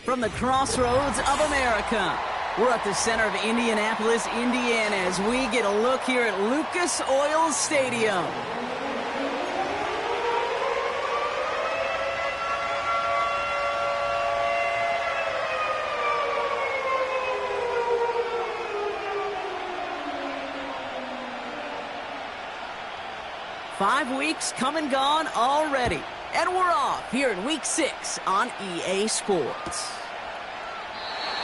from the crossroads of America. We're at the center of Indianapolis, Indiana, as we get a look here at Lucas Oil Stadium. Five weeks come and gone already. And we're off here in Week 6 on EA Sports.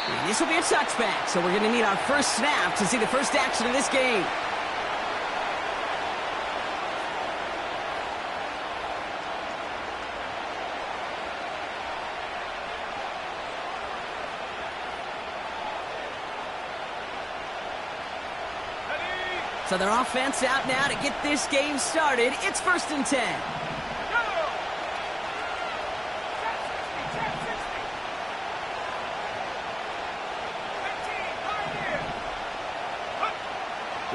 And this will be a touchback, so we're going to need our first snap to see the first action of this game. So their offense out now to get this game started. It's 1st and 10.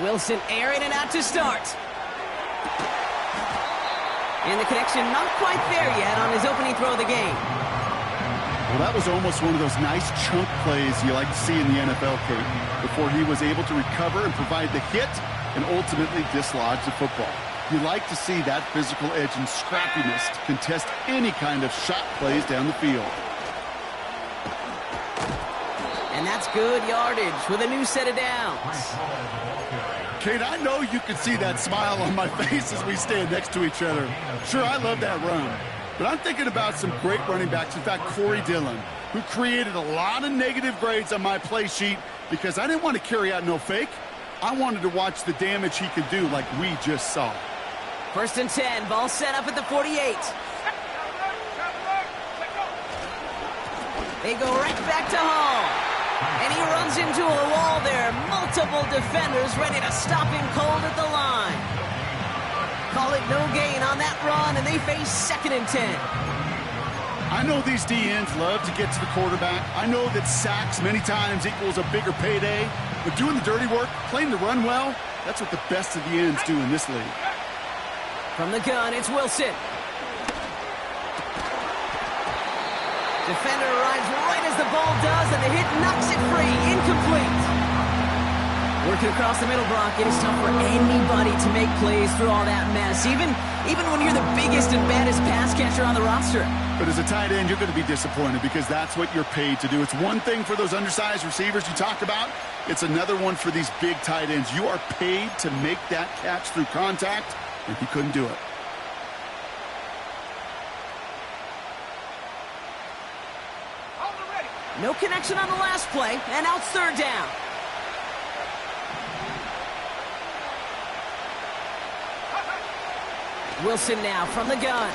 Wilson airing it out to start. And the connection not quite there yet on his opening throw of the game. Well, that was almost one of those nice chunk plays you like to see in the NFL, Kate, before he was able to recover and provide the hit and ultimately dislodge the football. You like to see that physical edge and scrappiness to contest any kind of shot plays down the field. And that's good yardage with a new set of downs. Kate, I know you can see that smile on my face as we stand next to each other. Sure, I love that run. But I'm thinking about some great running backs. In fact, Corey Dillon, who created a lot of negative grades on my play sheet because I didn't want to carry out no fake. I wanted to watch the damage he could do like we just saw. 1st and 10, ball set up at the 48. They go right back to Hall. And he runs into a wall there. Multiple defenders ready to stop him cold at the line. Call it no gain on that run, and they face 2nd and 10. I know these DNs love to get to the quarterback. I know that sacks many times equals a bigger payday. But doing the dirty work, playing the run well, that's what the best of the ends do in this league. From the gun, it's Wilson. Defender arrives right as the ball does, and the hit knocks it free. Incomplete. Working across the middle, Brock, it is tough for anybody to make plays through all that mess, even when you're the biggest and baddest pass catcher on the roster. But as a tight end, you're going to be disappointed because that's what you're paid to do. It's one thing for those undersized receivers you talk about. It's another one for these big tight ends. You are paid to make that catch through contact, and he couldn't do it. No connection on the last play, and now it's 3rd down. Wilson now from the gun.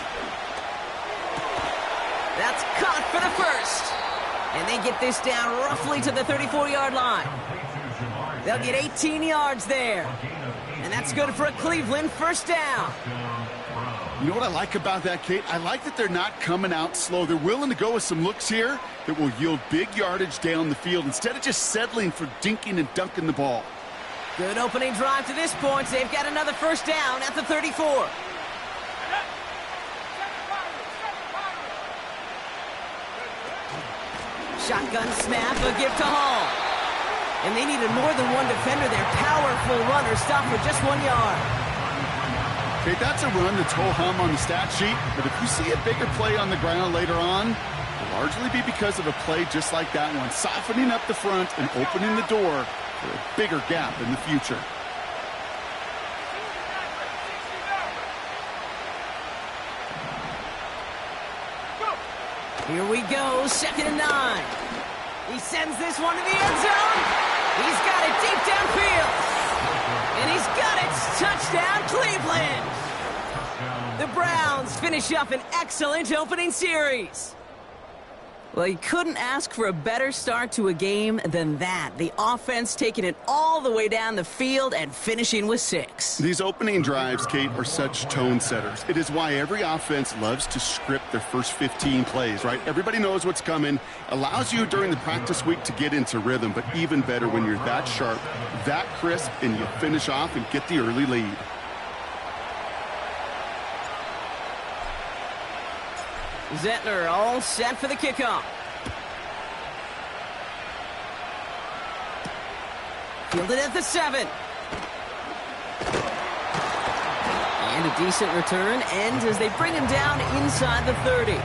That's caught for the first. And they get this down roughly to the 34-yard line. They'll get 18 yards there. And that's good for a Cleveland 1st down. You know what I like about that, Kate? I like that they're not coming out slow. They're willing to go with some looks here that will yield big yardage down the field instead of just settling for dinking and dunking the ball. Good opening drive to this point. They've got another 1st down at the 34. Shotgun snap, a give to Hall. And they needed more than one defender there. Powerful runner, stopped for just 1 yard. Okay, that's a run that's ho-hum on the stat sheet, but if you see a bigger play on the ground later on, it'll largely be because of a play just like that one, softening up the front and opening the door for a bigger gap in the future. Here we go, 2nd and 9. He sends this one to the end zone. He's got it deep downfield. And he's got it. Touchdown, Cleveland. The Browns finish up an excellent opening series. Well, you couldn't ask for a better start to a game than that. The offense taking it all the way down the field and finishing with 6. These opening drives, Kate, are such tone setters. It is why every offense loves to script their first 15 plays, right? Everybody knows what's coming. Allows you during the practice week to get into rhythm, but even better when you're that sharp, that crisp, and you finish off and get the early lead. Zettler all set for the kickoff. Fielded at the 7. And a decent return ends as they bring him down inside the 30.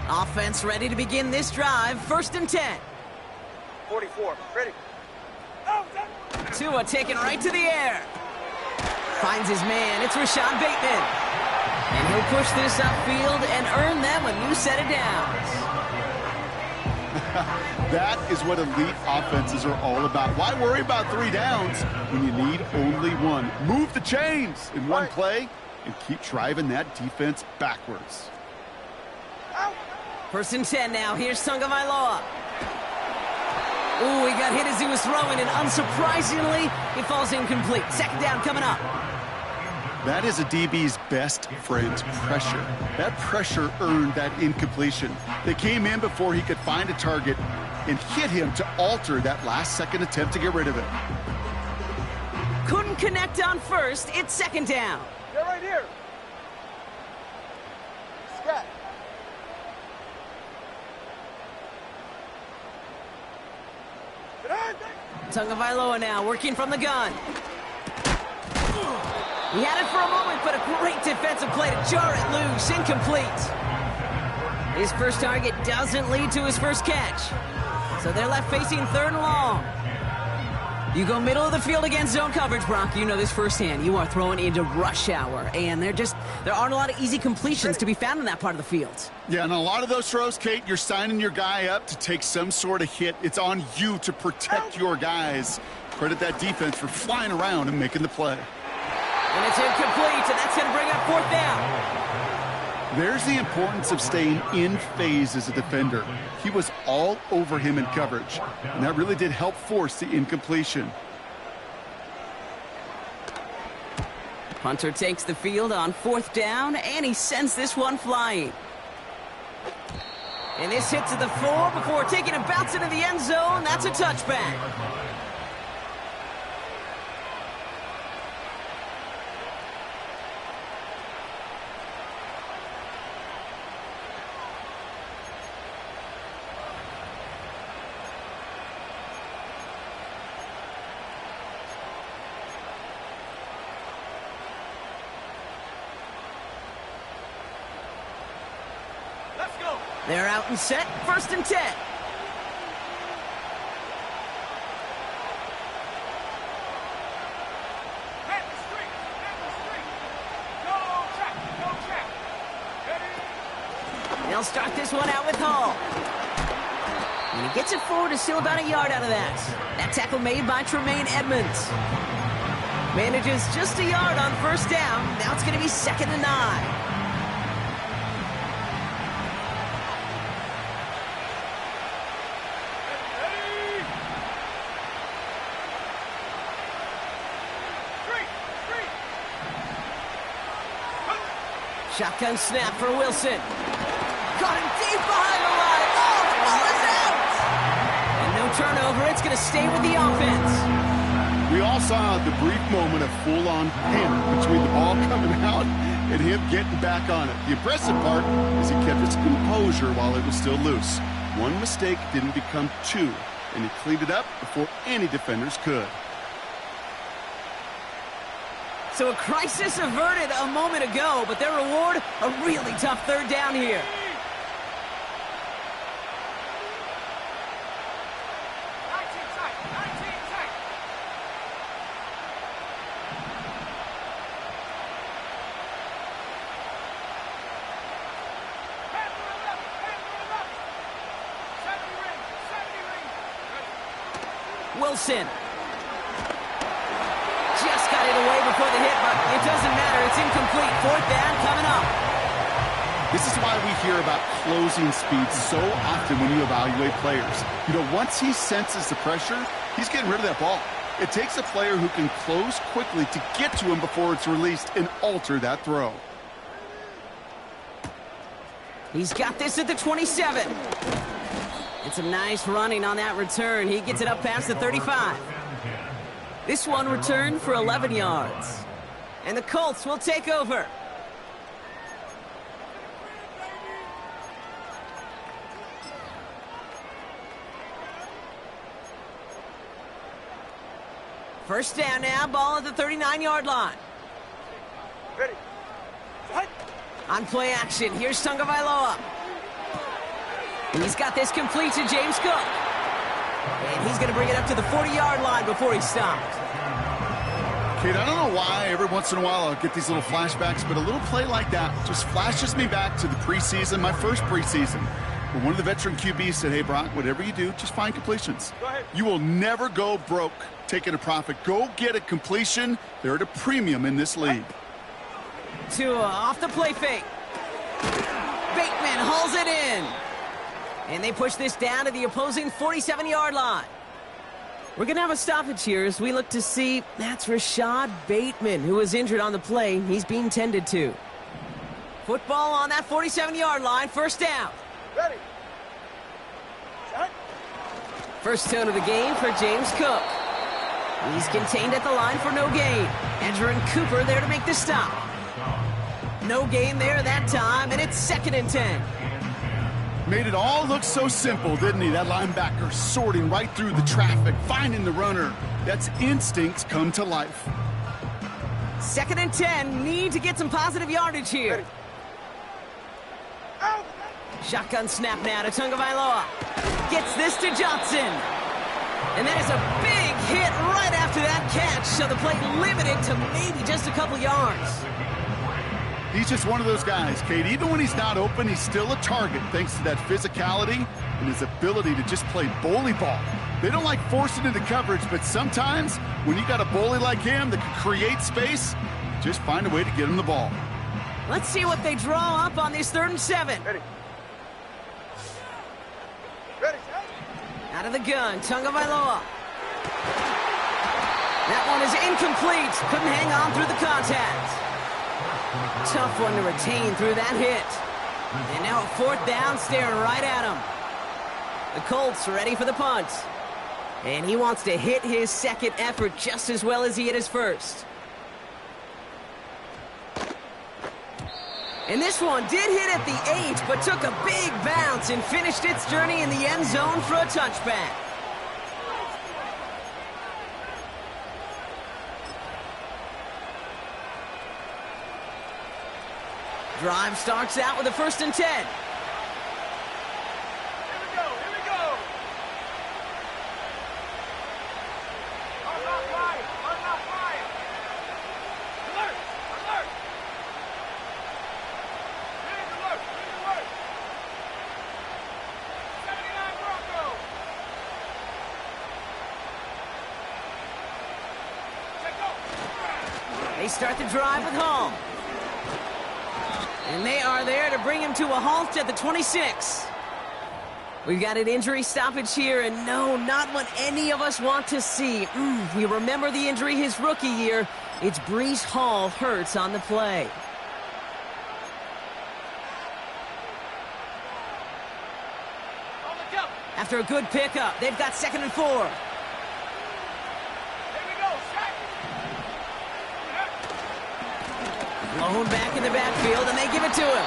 Offense ready to begin this drive. 1st and 10. 44, ready. Tua taken right to the air. Finds his man. It's Rashad Bateman. And he'll push this upfield and earn them a new set of downs. That is what elite offenses are all about. Why worry about 3 downs when you need only 1? Move the chains in one play and keep driving that defense backwards. 1st and 10 now. Here's Tagovailoa. Ooh, he got hit as he was throwing, and unsurprisingly, he falls incomplete. 2nd down coming up. That is a DB's best friend, pressure. That pressure earned that incompletion. They came in before he could find a target and hit him to alter that last-second attempt to get rid of it. Couldn't connect on 1st. It's 2nd down. They're right here. Scott. Tagovailoa now working from the gun. He had it for a moment, but a great defensive play to jar it loose. Incomplete. His first target doesn't lead to his first catch. So they're left facing 3rd and long. You go middle of the field against zone coverage, Brock. You know this firsthand. You are throwing into rush hour, and there aren't a lot of easy completions to be found in that part of the field. Yeah, and a lot of those throws, Kate, you're signing your guy up to take some sort of hit. It's on you to protect your guys. Credit that defense for flying around and making the play. And it's incomplete, and that's going to bring up 4th down. There's the importance of staying in phase as a defender. He was all over him in coverage, and that really did help force the incompletion. Hunter takes the field on 4th down, and he sends this one flying. And this hit to the 4 before taking a bounce into the end zone. That's a touchback. They're out and set. 1st and 10. They'll start this one out with Hall. And he gets it forward, is still about a yard out of that. That tackle made by Tremaine Edmonds. Manages just a yard on 1st down. Now it's going to be 2nd and 9. Shotgun snap for Wilson. Caught him deep behind the line. Oh, the ball is out! And no turnover. It's going to stay with the offense. We all saw the brief moment of full-on panic between the ball coming out and him getting back on it. The impressive part is he kept his composure while it was still loose. One mistake didn't become 2, and he cleaned it up before any defenders could. So a crisis averted a moment ago, but their reward, a really tough 3rd down here. Wilson. Just got it away before the hit, but it doesn't matter. It's incomplete. 4th down coming up. This is why we hear about closing speed so often when you evaluate players. You know, once he senses the pressure, he's getting rid of that ball. It takes a player who can close quickly to get to him before it's released and alter that throw. He's got this at the 27. And some nice running on that return. He gets it up past the 35. This one returned for 11 yards. And the Colts will take over. First down now, ball at the 39-yard line. Ready. Set. On play action, here's Tagovailoa. And he's got this complete to James Cook. And he's going to bring it up to the 40-yard line before he stopped. Kate, I don't know why every once in a while I'll get these little flashbacks, but a little play like that just flashes me back to the preseason, my first preseason. When one of the veteran QBs said, hey, Brock, whatever you do, just find completions. Go ahead. You will never go broke taking a profit. Go get a completion. They're at a premium in this league. Tua off the play fake. Bateman hauls it in. And they push this down to the opposing 47-yard line. We're going to have a stoppage here as we look to see that's Rashad Bateman, who was injured on the play. He's being tended to. Football on that 47-yard line, first down. Ready. Set. First down of the game for James Cook. He's contained at the line for no gain. Andrew and Cooper there to make the stop. No gain there that time, and it's 2nd and 10. Made it all look so simple, didn't he? That linebacker sorting right through the traffic, finding the runner. That's instincts come to life. 2nd and 10, need to get some positive yardage here. Ready. Out. Shotgun snap now to Tagovailoa. Gets this to Johnson. And that is a big hit right after that catch, so the play limited to maybe just a couple yards. He's just one of those guys, Kate. Even when he's not open, he's still a target thanks to that physicality and his ability to just play bully ball. They don't like forcing into coverage, but sometimes when you got a bully like him that can create space, just find a way to get him the ball. Let's see what they draw up on this 3rd and 7. Ready. Ready. Set. Out of the gun, Tagovailoa. That one is incomplete. Couldn't hang on through the contact. Tough one to retain through that hit. And now a 4th down, staring right at him. The Colts ready for the punt. And he wants to hit his second effort just as well as he hit his first. And this one did hit at the 8, but took a big bounce and finished its journey in the end zone for a touchback. Drive starts out with a 1st and 10. Here we go. Here we go. I'm not flying. I'm not flying. Alert. Alert. Here's alert. Here's alert. 79 Bronco. Check go. They start the drive with Hall. And they are there to bring him to a halt at the 26. We've got an injury stoppage here, and no, not what any of us want to see. You remember the injury his rookie year. It's Breece Hall hurts on the play. On the jump. After a good pickup, they've got 2nd and 4. Here we go. Set. Blown back in the backfield, and they give it to him.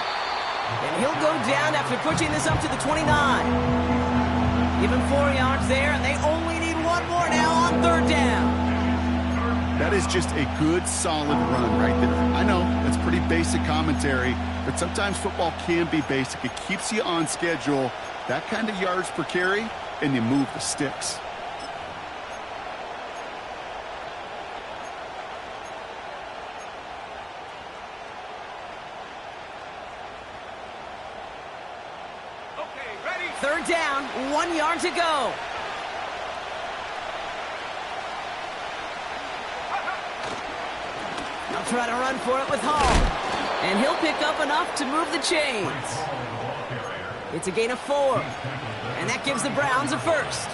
And he'll go down after pushing this up to the 29. Give him 4 yards there, and they only need one more now on 3rd down. That is just a good, solid run right there. I know, that's pretty basic commentary, but sometimes football can be basic. It keeps you on schedule, that kind of yards per carry, and you move the sticks. Okay, ready. 3rd down, 1 yard to go. They'll try to run for it with Hall. And he'll pick up enough to move the chains. It's a gain of 4. And that gives the Browns a first.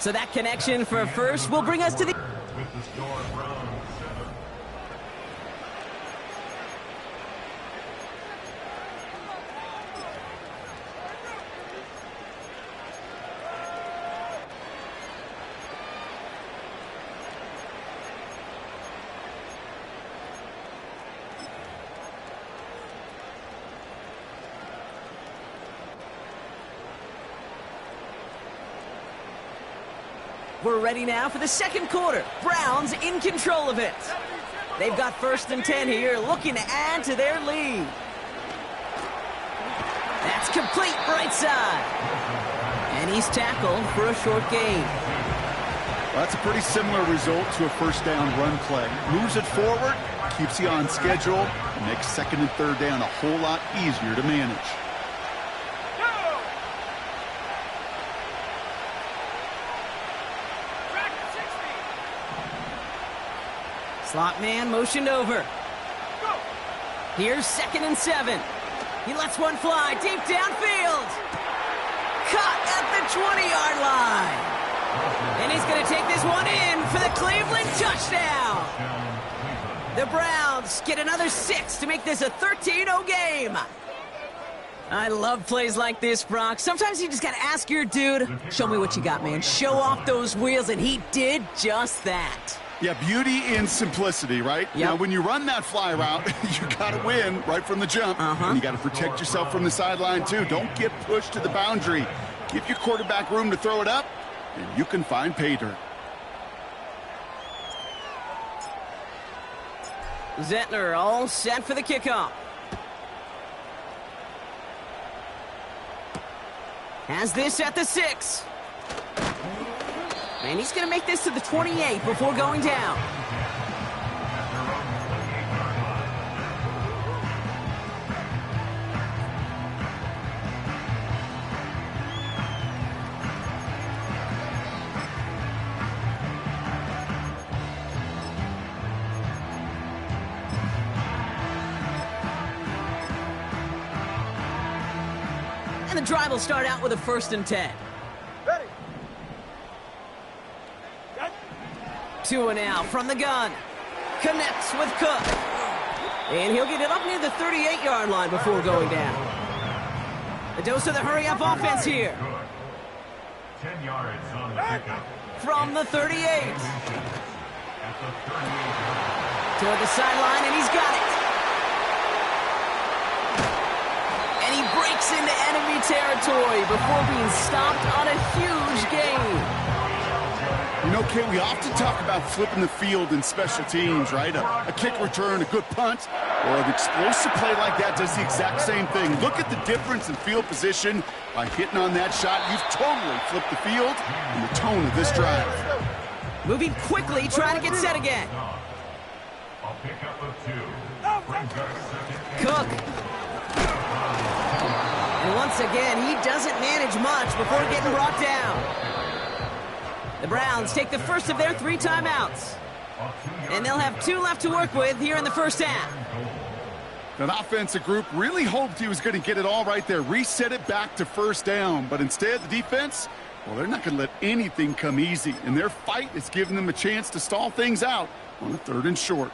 So that connection for first will bring us to the... With the score of round 7. We're ready now for the second quarter. Browns in control of it. They've got 1st and 10 here, looking to add to their lead. That's complete right side. And he's tackled for a short gain. Well, that's a pretty similar result to a first down run play. Moves it forward, keeps you on schedule, and makes 2nd and 3rd down a whole lot easier to manage. Slot man motioned over. Here's 2nd and 7. He lets one fly deep downfield. Caught at the 20-yard line. And he's going to take this one in for the Cleveland touchdown. The Browns get another 6 to make this a 13-0 game. I love plays like this, Brock. Sometimes you just got to ask your dude, show me what you got, man. Show off those wheels, and he did just that. Yeah, beauty in simplicity, right? Yep. Now, when you run that fly route, you got to win right from the jump. And you got to protect yourself from the sideline, too. Don't get pushed to the boundary. Give your quarterback room to throw it up, and you can find pay dirt. Zettler all set for the kickoff. Has this at the 6. And he's going to make this to the 28 before going down. And the drive will start out with a 1st and 10. Ready. Two and out from the gun. Connects with Cook. And he'll get it up near the 38-yard line before going down. A dose of the hurry-up offense here. 10 yards on the pickup. From the 38. At the 38. Toward the sideline, and he's got it. And he breaks into enemy territory before being stopped on a huge gain. You know, Kate, we often talk about flipping the field in special teams, right? A kick return, a good punt, or an explosive play like that does the exact same thing. Look at the difference in field position. By hitting on that shot, you've totally flipped the field and the tone of this drive. Moving quickly, trying to get set again. A pickup of 2. Brings our second. Cook. And once again, he doesn't manage much before getting brought down. The Browns take the first of their 3 timeouts. And they'll have 2 left to work with here in the first half. That offensive group really hoped he was going to get it all right there, reset it back to 1st down. But instead, the defense, well, they're not going to let anything come easy. And their fight is giving them a chance to stall things out on a 3rd and short.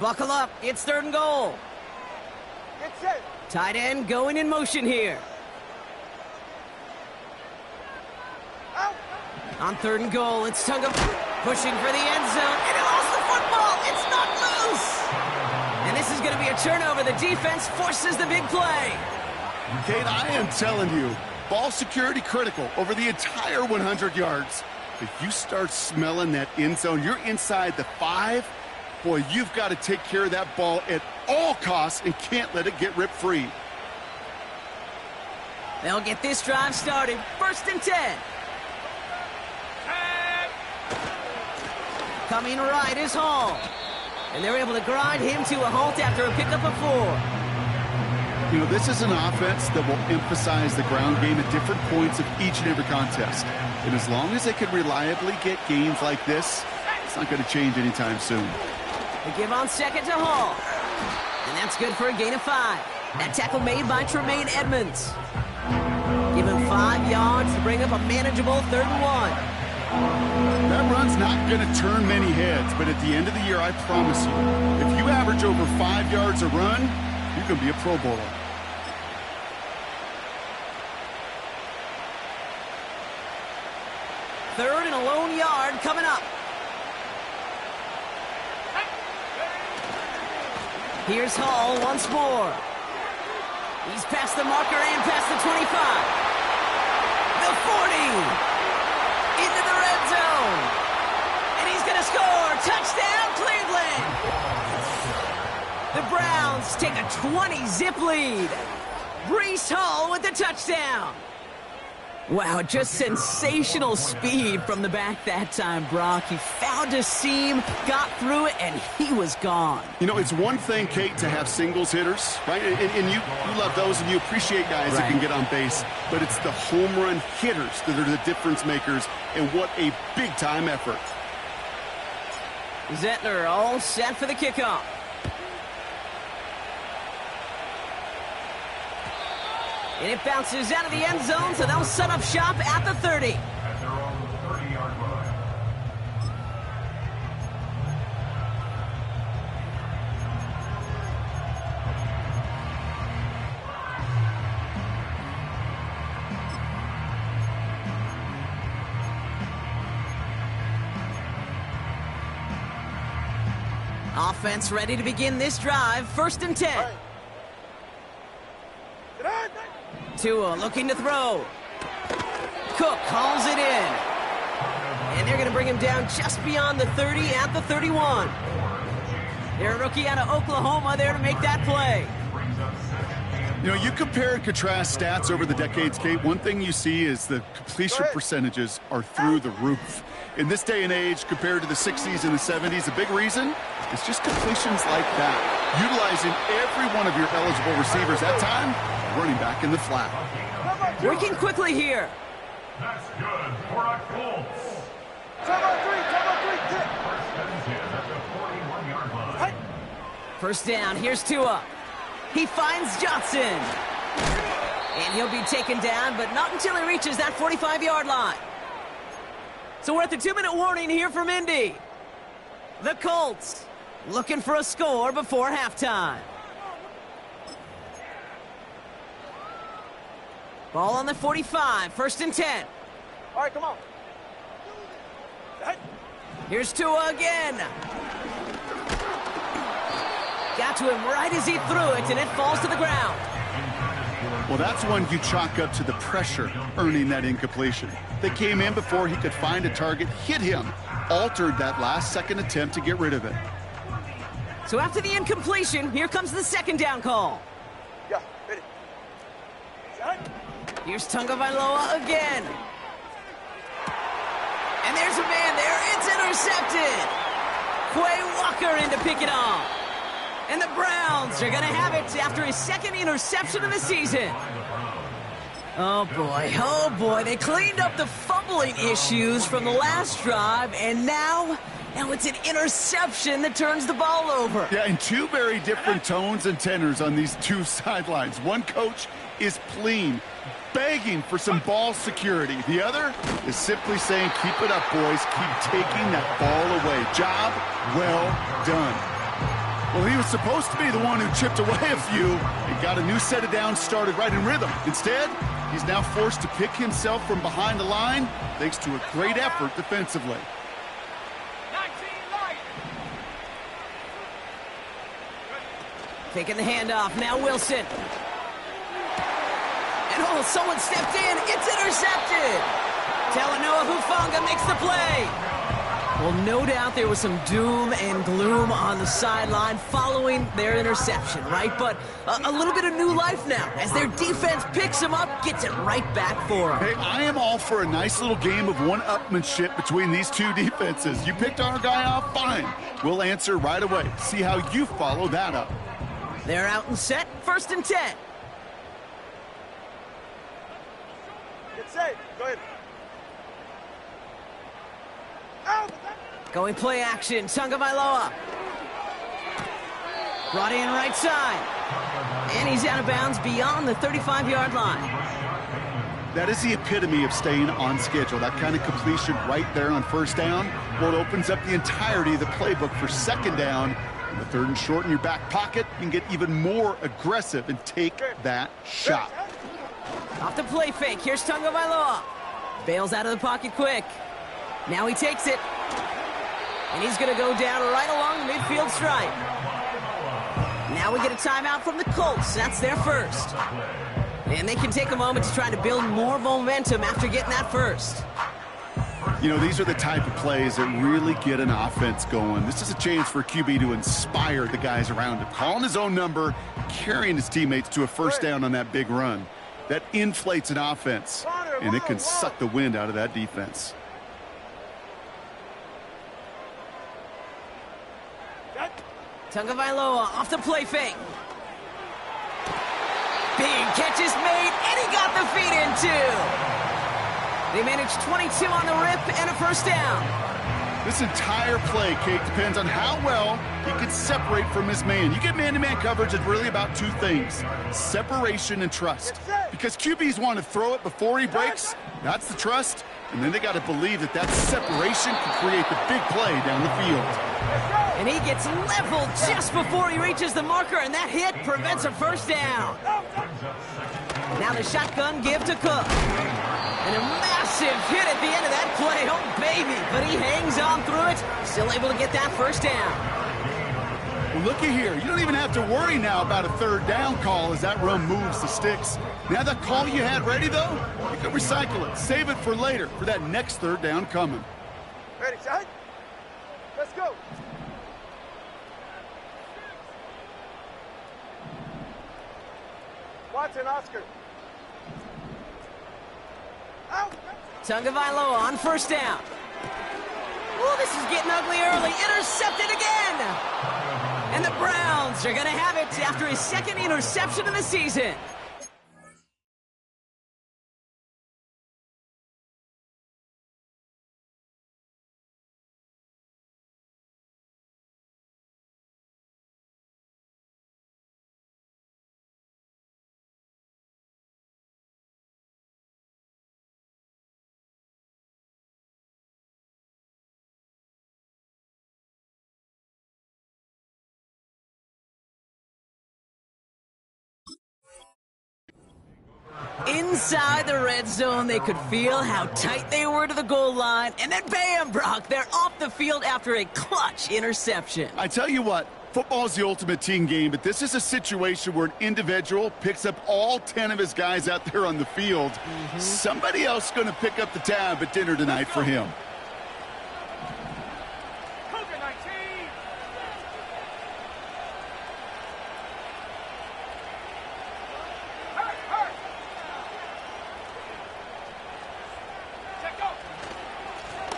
Buckle up. It's 3rd and goal. Get set. Tight end going in motion here. Out. On 3rd and goal, it's Tunga pushing for the end zone, and he lost the football. It's not loose. And this is going to be a turnover. The defense forces the big play. Kate, I am telling you, ball security critical over the entire 100 yards. If you start smelling that end zone, you're inside the 5. Boy, you've got to take care of that ball at all costs and can't let it get ripped free. They'll get this drive started. 1st and 10. Coming right is Hall. And they're able to grind him to a halt after a pickup of 4. You know, this is an offense that will emphasize the ground game at different points of each and every contest. And as long as they can reliably get games like this, it's not going to change anytime soon. They give on 2nd to Hall. And that's good for a gain of 5. That tackle made by Tremaine Edmonds. Give him 5 yards to bring up a manageable 3rd and 1. That run's not going to turn many heads, but at the end of the year, I promise you, if you average over 5 yards a run, you can be a Pro Bowler. Third and a lone yard coming up. Here's Hall once more. He's past the marker and past the 25. The 40. Into the red zone. And he's going to score. Touchdown, Cleveland. The Browns take a 20-zip lead. Breece Hall with the touchdown. Wow, just sensational speed from the back that time, Brock. He found a seam, got through it, and he was gone. You know, it's one thing, Kate, to have singles hitters, right? And you love those, and you appreciate guys that can get on base. But it's the home run hitters that are the difference makers, and what a big-time effort. Zettler all set for the kickoff. And it bounces out of the end zone, so they'll set up shop at the 30. At their own 30-yard line. Offense ready to begin this drive. 1st and 10. Tua looking to throw. Cook calls it in. And they're going to bring him down just beyond the 30 at the 31. They're a rookie out of Oklahoma there to make that play. You know, you compare and contrast stats over the decades, Kate. One thing you see is the completion percentages are through the roof. In this day and age, compared to the 60s and the 70s, a big reason is just completions like that. Utilizing every one of your eligible receivers that time, running back in the flat. Working quickly here. That's good for a Colts. Time on three, kick. First and 10 at the 41-yard line. First down, here's Tua. He finds Johnson. And he'll be taken down, but not until he reaches that 45-yard line. So we're at the 2-minute warning here from Indy. The Colts looking for a score before halftime. Ball on the 45, 1st and 10. All right, come on. Here's Tua again. Got to him right as he threw it, and it falls to the ground. Well, that's one you chalk up to the pressure earning that incompletion. They came in before he could find a target, hit him, altered that last-second attempt to get rid of it. So after the incompletion, here comes the 2nd down call. Yeah, ready. Here's Tagovailoa again. And there's a man there. It's intercepted. Quay Walker in to pick it off. And the Browns are going to have it after his 2nd interception of the season. Oh, boy. They cleaned up the fumbling issues from the last drive, and now it's an interception that turns the ball over. Yeah, and two very different tones and tenors on these two sidelines. One coach is pleading, begging for some ball security. The other is simply saying, keep it up, boys. Keep taking that ball away. Job well done. Well, he was supposed to be the one who chipped away a few and got a new set of downs started right in rhythm. Instead, he's now forced to pick himself from behind the line thanks to a great effort defensively. Taking the handoff, now Wilson. And someone stepped in, it's intercepted! Talanoa Hufanga makes the play. Well, no doubt there was some doom and gloom on the sideline following their interception, right? But a little bit of new life now as their defense picks them up, gets it right back for them. Hey, I am all for a nice little game of one-upmanship between these two defenses. You picked our guy off, fine. We'll answer right away. See how you follow that up. They're out and set, 1st and 10. Get safe. Go ahead. Going play action, Tagovailoa. Brought in right side. And he's out of bounds beyond the 35-yard line. That is the epitome of staying on schedule. That kind of completion right there on first down, well, it opens up the entirety of the playbook for second down. The third and short in your back pocket, you can get even more aggressive and take that shot. Off the play fake, here's Tagovailoa. Bails out of the pocket quick. Now he takes it. And he's gonna go down right along the midfield stripe. Now we get a timeout from the Colts. That's their first. And they can take a moment to try to build more momentum after getting that first. You know, these are the type of plays that really get an offense going. This is a chance for a QB to inspire the guys around him. Calling his own number, carrying his teammates to a first down on that big run. That inflates an offense, and it can suck the wind out of that defense. Tagovailoa off the play fake. Big catch is made, and he got the feet in too. They managed 22 on the rip and a first down. This entire play, Kate, depends on how well he can separate from his man. You get man-to-man coverage, it's really about two things: separation and trust. Because QBs want to throw it before he breaks, that's the trust, and then they got to believe that that separation can create the big play down the field. And he gets leveled just before he reaches the marker, and that hit prevents a first down. Now the shotgun give to Cook. And a massive hit at the end of that play. Oh, baby. But he hangs on through it. Still able to get that first down. Well, looky here. You don't even have to worry now about a third down call as that run moves the sticks. Now that call you had ready, though, you can recycle it. Save it for later for that next third down coming. Ready, set? Let's go. Watson, Oscar. Out. Tagovailoa on first down. Oh, this is getting ugly early. Intercepted again. And the Browns are going to have it after his second interception of the season. Inside the red zone, they could feel how tight they were to the goal line. And then bam, Brock, they're off the field after a clutch interception. I tell you what, football is the ultimate team game, but this is a situation where an individual picks up all 10 of his guys out there on the field. Somebody else is going to pick up the tab at dinner tonight for him.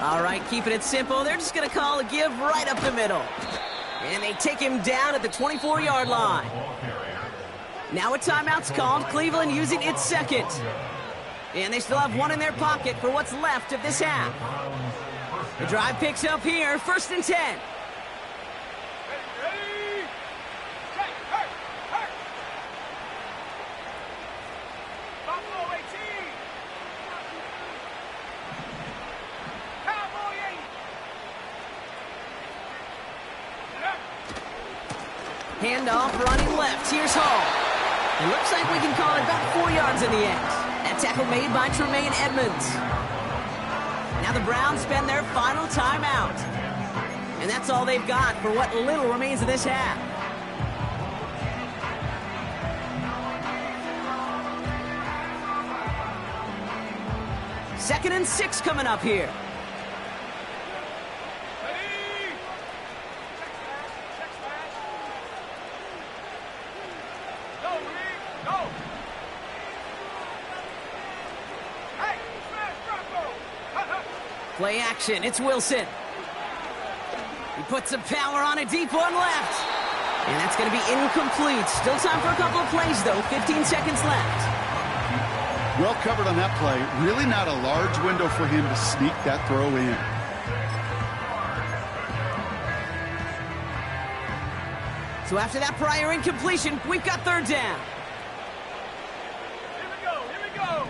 All right, keeping it simple. They're just going to call a give right up the middle. And they take him down at the 24-yard line. Now a timeout's called. Cleveland using its second. And they still have one in their pocket for what's left of this half. The drive picks up here, 1st and 10. Handoff running left. Here's Hall. It looks like we can call it about 4 yards in the end. That tackle made by Tremaine Edmonds. Now the Browns spend their final timeout. And that's all they've got for what little remains of this half. Second and 6 coming up here. Play action, it's Wilson. He puts some power on a deep one left. And that's going to be incomplete. Still time for a couple of plays, though. 15 seconds left. Well covered on that play. Really not a large window for him to sneak that throw in. So after that prior incompletion, we've got third down. Here we go, here we go.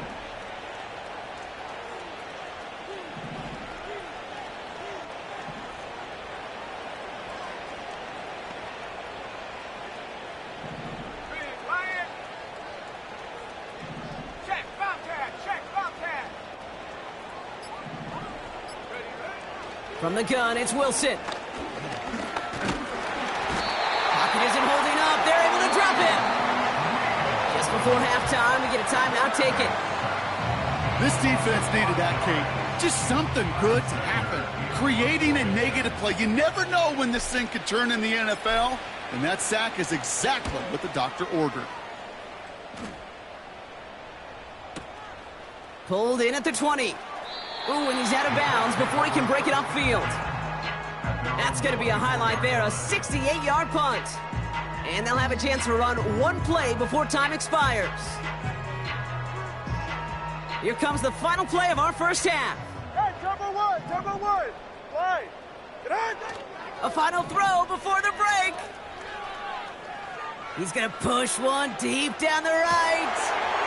From the gun, it's Wilson. Pocket isn't holding up. They're able to drop him. Just before halftime, we get a timeout taken. This defense needed that, Kate. Just something good to happen. Creating a negative play. You never know when this thing could turn in the NFL, and that sack is exactly what the doctor ordered. Pulled in at the 20. Ooh, and he's out of bounds before he can break it upfield. That's going to be a highlight there, a 68-yard punt. And they'll have a chance to run one play before time expires. Here comes the final play of our first half. Hey, turbo one, line. Get on. A final throw before the break. He's going to push one deep down the right.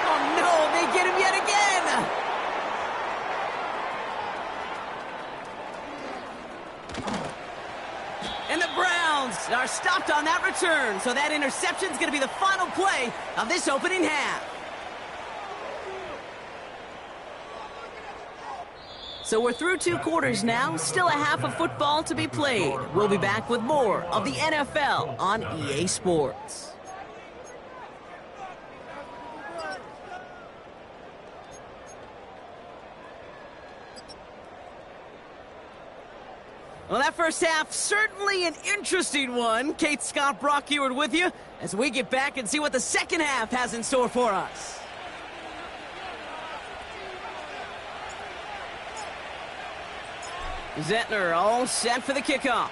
Oh, no, they get him yet again. And the Browns are stopped on that return, so that interception is going to be the final play of this opening half. So we're through 2 quarters now, still a half of football to be played. We'll be back with more of the NFL on EA Sports. Well, that first half, certainly an interesting one. Kate, Scott, Brock Ewart with you as we get back and see what the second half has in store for us. Zettner all set for the kickoff.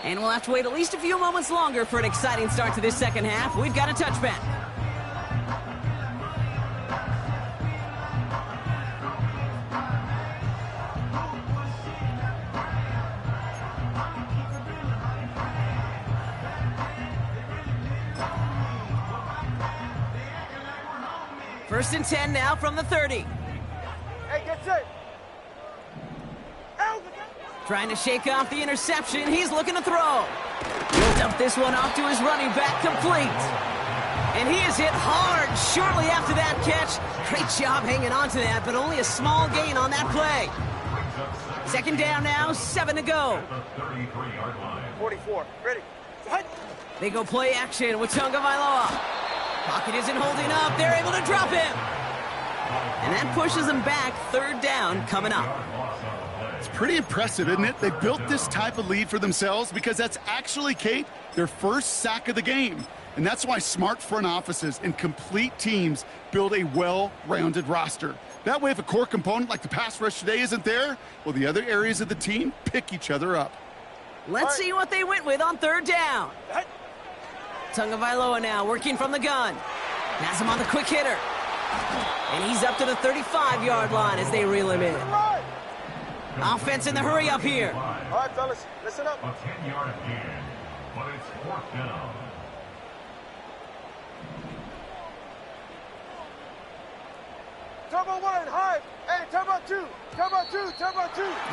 And we'll have to wait at least a few moments longer for an exciting start to this second half. We've got a touchback. First and 10 now from the 30. Hey, get set. Out. Trying to shake off the interception. He's looking to throw. He'll dump this one off to his running back, complete. And he is hit hard shortly after that catch. Great job hanging on to that, but only a small gain on that play. Second down now, 7 to go. 44, ready. Hut. They go play action with Tagovailoa. Pocket isn't holding up. They're able to drop him. And that pushes them back. Third down coming up. It's pretty impressive, isn't it? They built this type of lead for themselves because that's actually, Kate, their first sack of the game. And that's why smart front offices and complete teams build a well-rounded roster. That way, if a core component like the pass rush today isn't there, well, the other areas of the team pick each other up. Let's see what they went with on third down. Tagovailoa now working from the gun. Has him on the quick hitter. And he's up to the 35-yard line as they reel him in. Offense in the hurry up here. All right, fellas, listen up. A 10-yard gain, but it's 4th down. Turbo one, high. Hey, turbo two.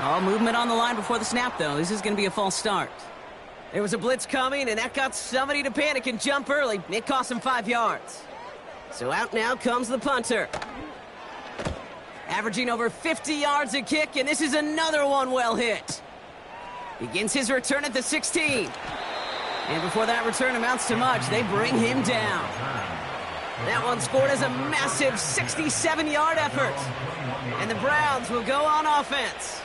All movement on the line before the snap, though. This is going to be a false start. There was a blitz coming, and that got somebody to panic and jump early. It cost him 5 yards. So out now comes the punter. Averaging over 50 yards a kick, and this is another one well hit. Begins his return at the 16. And before that return amounts to much, they bring him down. That one scored as a massive 67-yard effort. And the Browns will go on offense.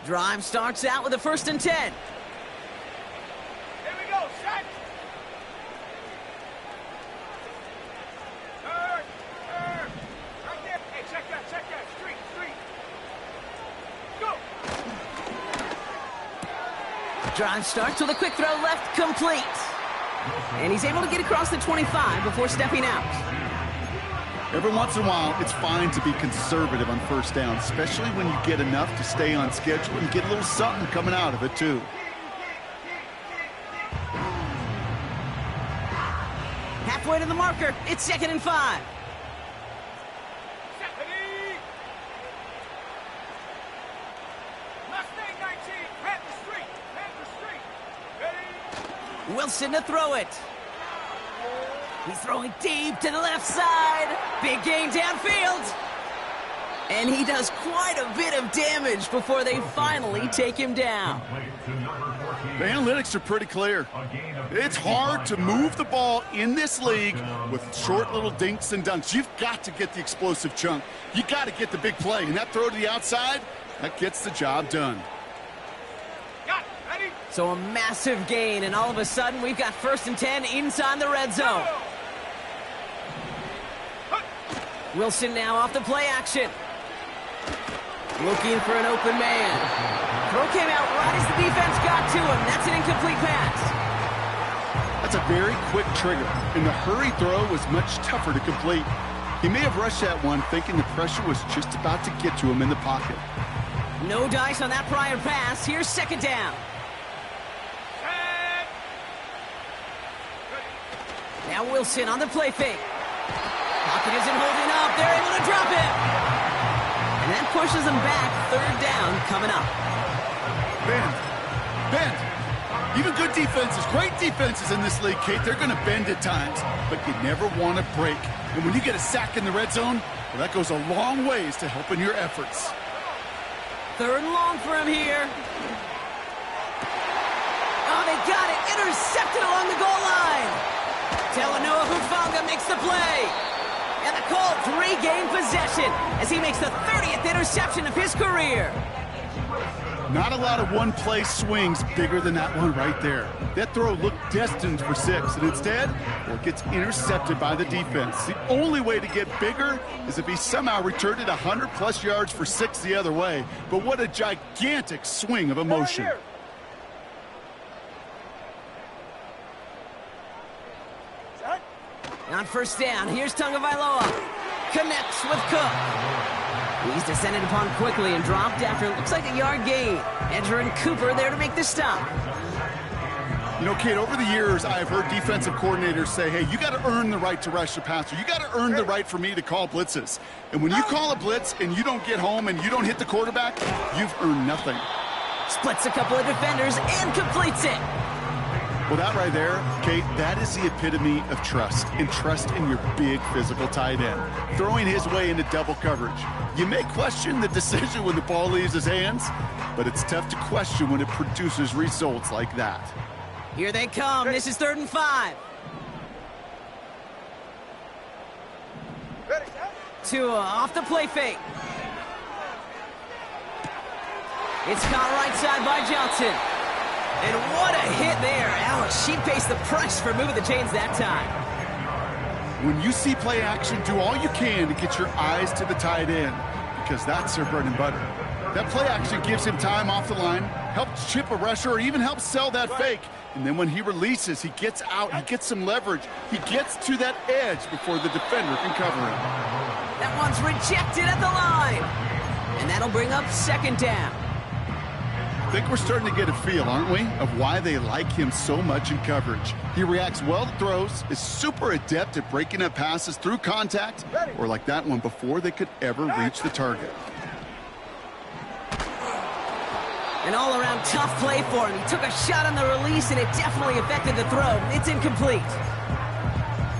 Drive starts out with a 1st and 10. Here we go, shot. Drive starts with a quick throw left, complete. And he's able to get across the 25 before stepping out. Every once in a while, it's fine to be conservative on first down, especially when you get enough to stay on schedule and get a little something coming out of it, too. Halfway to the marker, it's 2nd and 5. Wilson to throw it. He's throwing deep to the left side. Big gain downfield. And he does quite a bit of damage before they finally take him down. The analytics are pretty clear. It's hard to move the ball in this league with short little dinks and dunks. You've got to get the explosive chunk. You got to get the big play. And that throw to the outside, that gets the job done. So a massive gain, and all of a sudden we've got 1st and 10 inside the red zone. Wilson now off the play action. Looking for an open man. Throw came out right as the defense got to him. That's an incomplete pass. That's a very quick trigger, and the hurry throw was much tougher to complete. He may have rushed that one thinking the pressure was just about to get to him in the pocket. No dice on that prior pass. Here's 2nd down. Now Wilson on the play fake. Pocket isn't holding up. They're able to drop it. And that pushes them back. 3rd down coming up. Bend. Even good defenses, great defenses in this league, Kate, they're going to bend at times, but you never want to break. And when you get a sack in the red zone, well, that goes a long ways to helping your efforts. 3rd and long for him here. Oh, they got it. Intercepted along the goal line. Talanoa Hufanga makes the play. And the Colts regain possession as he makes the 30th interception of his career. Not a lot of one-play swings bigger than that one right there. That throw looked destined for 6, and instead, well, it gets intercepted by the defense. The only way to get bigger is if he somehow returned it 100-plus yards for 6 the other way. But what a gigantic swing of emotion. On 1st down, here's Tagovailoa. Connects with Cook. He's descended upon quickly and dropped after it looks like a yard gain. Edgerrin Cooper there to make the stop. You know, Kate, over the years, I've heard defensive coordinators say, hey, you got to earn the right to rush the passer. You got to earn the right for me to call blitzes. And when you call a blitz and you don't get home and you don't hit the quarterback, you've earned nothing. Splits a couple of defenders and completes it. Well, that right there, Kate, that is the epitome of trust, and trust in your big physical tight end. Throwing his way into double coverage. You may question the decision when the ball leaves his hands, but it's tough to question when it produces results like that. Here they come. This is 3rd and 5. Tua off the play fake. It's caught right side by Johnson. And what a hit there. Alice, she paced the price for moving the chains that time. When you see play action, do all you can to get your eyes to the tight end, because that's their bread and butter. That play action gives him time off the line, helps chip a rusher, or even helps sell that fake. And then when he releases, he gets out, he gets some leverage. He gets to that edge before the defender can cover him. That one's rejected at the line. And that'll bring up 2nd down. I think we're starting to get a feel, aren't we, of why they like him so much in coverage. He reacts well to throws, is super adept at breaking up passes through contact, or like that one before they could ever reach the target. An all-around tough play for him. He took a shot on the release, and it definitely affected the throw. It's incomplete.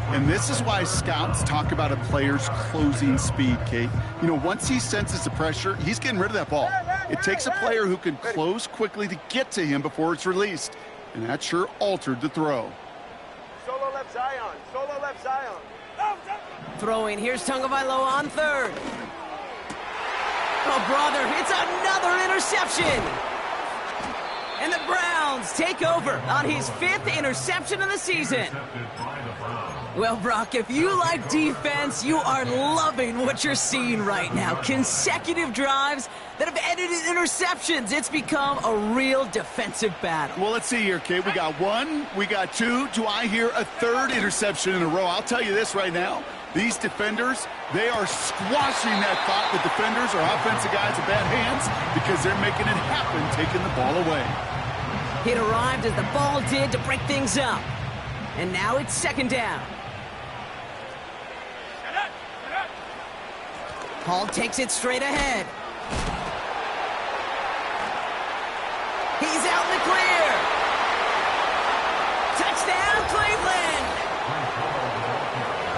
And this is why scouts talk about a player's closing speed, Kate. You know, once he senses the pressure, he's getting rid of that ball. It takes a player who can close quickly to get to him before it's released. And that sure altered the throw. Solo left Zion. Solo left Zion. Throwing. Here's Tagovailoa on 3rd. Oh, brother, it's another interception. And the Browns Browns take over on his 5th interception of the season. Well, Brock, if you like defense, you are loving what you're seeing right now. Consecutive drives that have ended in interceptions. It's become a real defensive battle. Well, let's see here, kid. We got 1, we got 2. Do I hear a 3rd interception in a row? I'll tell you this right now. These defenders, they are squashing that thought. The defenders are offensive guys with bad hands because they're making it happen, taking the ball away. It arrived as the ball did to break things up. And now it's 2nd down. Hall takes it straight ahead. He's out in the clear. Touchdown, Cleveland.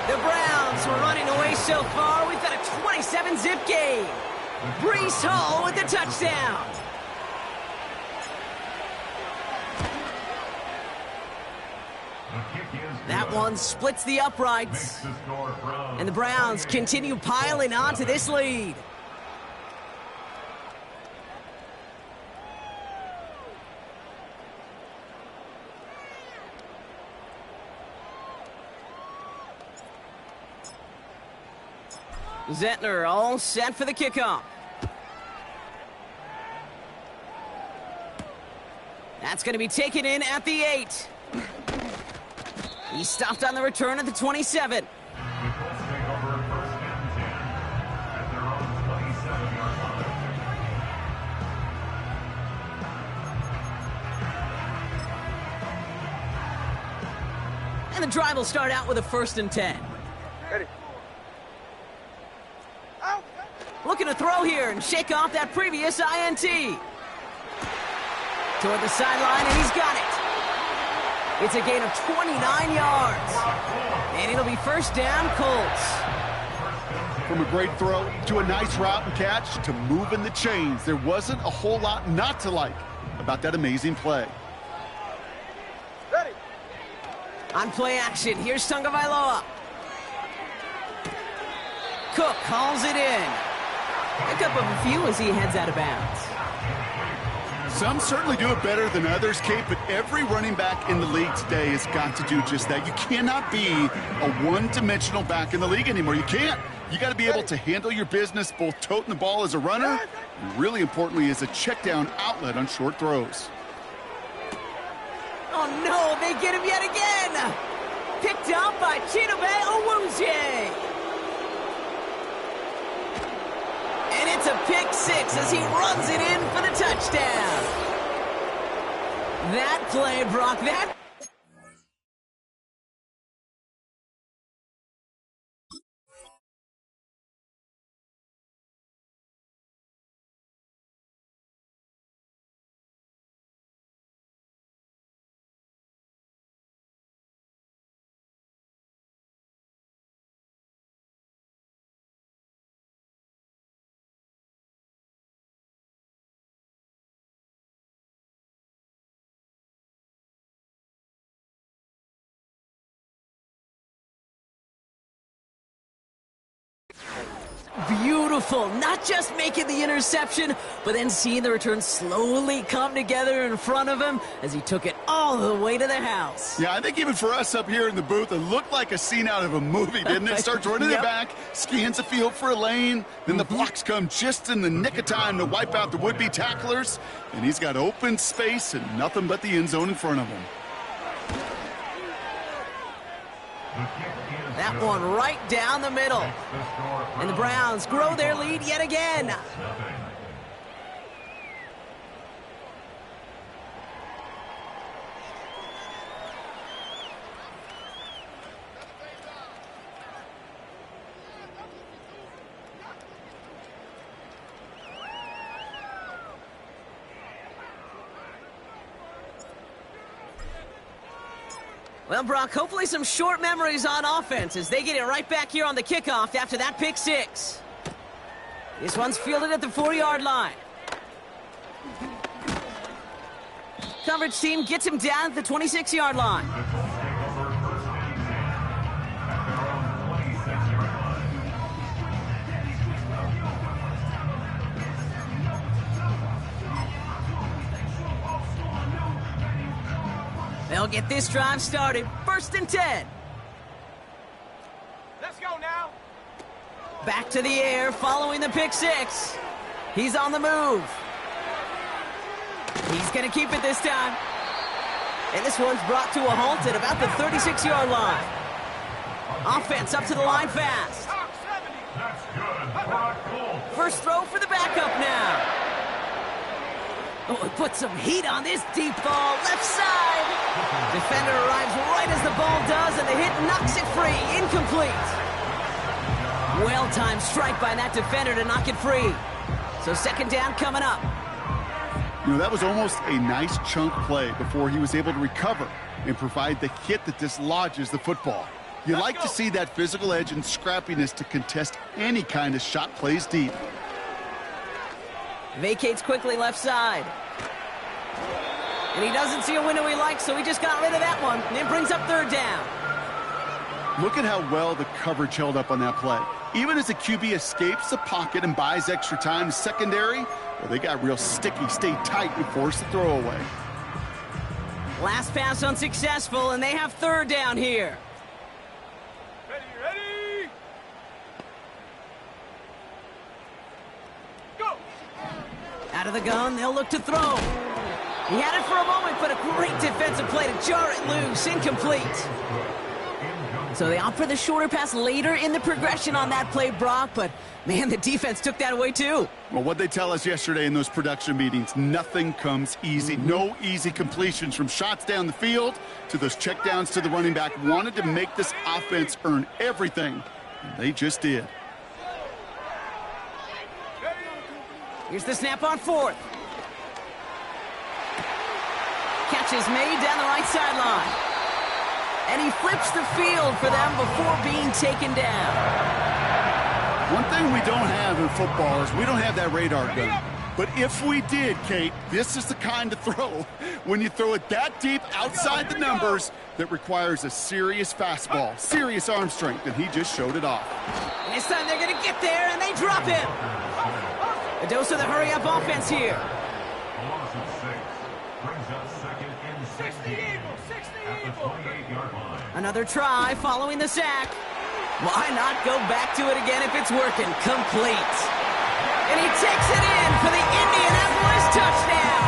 The Browns were running away so far. We've got a 27-zip game. Breece Hall with the touchdown. That one splits the uprights. And the Browns continue piling on to this lead. Zentner all set for the kickoff. That's going to be taken in at the 8. He's stopped on the return at the 27. And the drive will start out with a 1st and 10. Ready. Out. Looking to throw here and shake off that previous INT. Toward the sideline, and he's got it. It's a gain of 29 yards. And it'll be 1st down, Colts. From a great throw to a nice route and catch to moving the chains. There wasn't a whole lot not to like about that amazing play. Ready. On play action, here's Tagovailoa. Cook calls it in. Pick up a few as he heads out of bounds. Some certainly do it better than others, Kate, but every running back in the league today has got to do just that. You cannot be a one-dimensional back in the league anymore. You can't. You got to be able to handle your business, both toting the ball as a runner, and really importantly as a check-down outlet on short throws. Oh, no, they get him yet again. Picked up by Chidobe Awuzie. And it's a pick 6 as he runs it in for the touchdown. That play, Brock, that... Beautiful. Not just making the interception, but then seeing the return slowly come together in front of him as he took it all the way to the house. Yeah, I think even for us up here in the booth, it looked like a scene out of a movie, didn't it? Starts running it back, scans the field for a lane, then the blocks come just in the nick of time to wipe out the would-be tacklers, and he's got open space and nothing but the end zone in front of him. That one right down the middle. And the Browns grow their lead yet again. Well, Brock, hopefully some short memories on offense as they get it right back here on the kickoff after that pick 6. This one's fielded at the 4-yard line. Coverage team gets him down at the 26-yard line. They'll get this drive started. 1st and 10. Let's go now. Back to the air following the pick six. He's on the move. He's going to keep it this time. And this one's brought to a halt at about the 36-yard line. Offense up to the line fast. That's good for a Colts. First throw for the backup now. Oh, it puts some heat on this deep ball. Left side. Defender arrives right as the ball does, and the hit knocks it free. Incomplete. Well-timed strike by that defender to knock it free. So 2nd down coming up. You know, that was almost a nice chunk play before he was able to recover and provide the hit that dislodges the football. You like to see that physical edge and scrappiness to contest any kind of shot plays deep. Vacates quickly left side. And he doesn't see a window he likes, so he just got rid of that one. And it brings up 3rd down. Look at how well the coverage held up on that play. Even as the QB escapes the pocket and buys extra time, secondary, well, they got real sticky, stayed tight, and forced the throw away. Last pass unsuccessful, and they have 3rd down here. Ready. Go. Out of the gun, they'll look to throw. He had it for a moment, but a great defensive play to jar it loose. Incomplete. So they opt for the shorter pass later in the progression on that play, Brock, but man, the defense took that away too. Well, what they tell us yesterday in those production meetings, nothing comes easy. No easy completions, from shots down the field to those checkdowns to the running back. Wanted to make this offense earn everything, and they just did. Here's the snap on 4th. Catch is made down the right sideline. And he flips the field for them before being taken down. One thing we don't have in football is we don't have that radar gun. But if we did, Kate, this is the kind of throw, when you throw it that deep outside the numbers, that requires a serious fastball, serious arm strength, and he just showed it off. And this time they're going to get there, and they drop him. A dose of the hurry-up offense here. A loss of 6 brings up 2nd and 16 at the 28-yard line. Another try following the sack. Why not go back to it again if it's working? Complete. And he takes it in for the Indianapolis touchdown.